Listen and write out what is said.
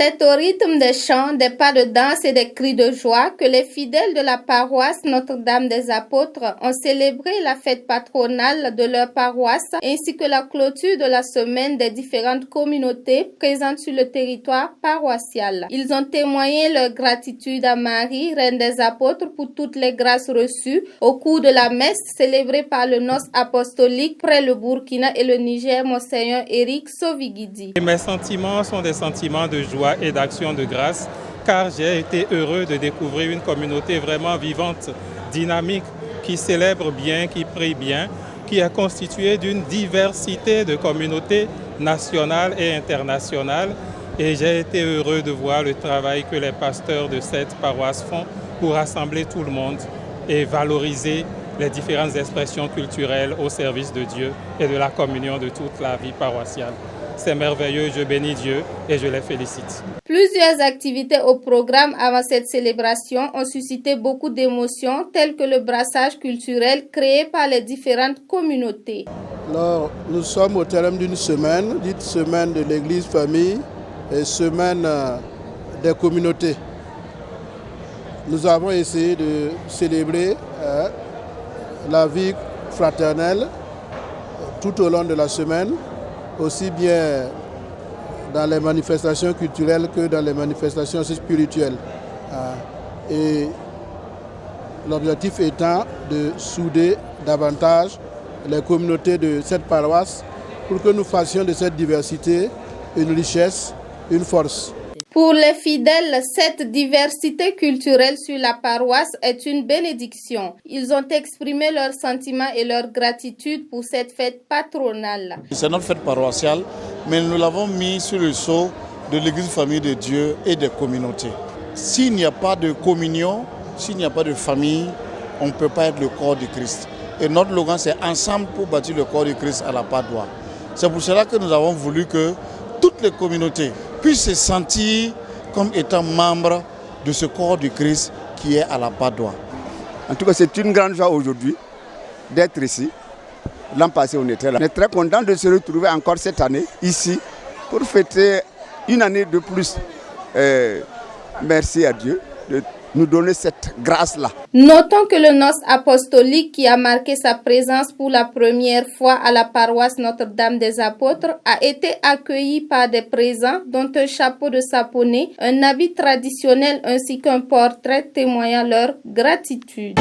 C'est au rythme des chants, des pas de danse et des cris de joie que les fidèles de la paroisse Notre-Dame des Apôtres ont célébré la fête patronale de leur paroisse ainsi que la clôture de la semaine des différentes communautés présentes sur le territoire paroissial. Ils ont témoigné leur gratitude à Marie, Reine des Apôtres, pour toutes les grâces reçues au cours de la messe célébrée par le nonce apostolique près le Burkina et le Niger, Monseigneur Éric Sovigidi. Mes sentiments sont des sentiments de joie et d'action de grâce, car j'ai été heureux de découvrir une communauté vraiment vivante, dynamique, qui célèbre bien, qui prie bien, qui est constituée d'une diversité de communautés nationales et internationales. Et j'ai été heureux de voir le travail que les pasteurs de cette paroisse font pour rassembler tout le monde et valoriser les différentes expressions culturelles au service de Dieu et de la communion de toute la vie paroissiale. C'est merveilleux, je bénis Dieu et je les félicite. Plusieurs activités au programme avant cette célébration ont suscité beaucoup d'émotions, telles que le brassage culturel créé par les différentes communautés. Alors, nous sommes au terme d'une semaine, dite semaine de l'Église famille et semaine des communautés. Nous avons essayé de célébrer la vie fraternelle tout au long de la semaine, aussi bien dans les manifestations culturelles que dans les manifestations spirituelles. Et l'objectif étant de souder davantage les communautés de cette paroisse pour que nous fassions de cette diversité une richesse, une force. Pour les fidèles, cette diversité culturelle sur la paroisse est une bénédiction. Ils ont exprimé leurs sentiments et leur gratitude pour cette fête patronale. C'est notre fête paroissiale, mais nous l'avons mis sur le sceau de l'Église famille de Dieu et des communautés. S'il n'y a pas de communion, s'il n'y a pas de famille, on ne peut pas être le corps du Christ. Et notre slogan, c'est ensemble pour bâtir le corps du Christ à la Padoie. C'est pour cela que nous avons voulu que toutes les communautés puissent se sentir comme étant membres de ce corps du Christ qui est à la Padoie. En tout cas, c'est une grande joie aujourd'hui d'être ici. L'an passé, on était là. On est très content de se retrouver encore cette année ici pour fêter une année de plus. Merci à Dieu de nous donner cette grâce-là. Notons que le nonce apostolique qui a marqué sa présence pour la première fois à la paroisse Notre-Dame des Apôtres a été accueilli par des présents dont un chapeau de saponné, un habit traditionnel ainsi qu'un portrait témoignant leur gratitude.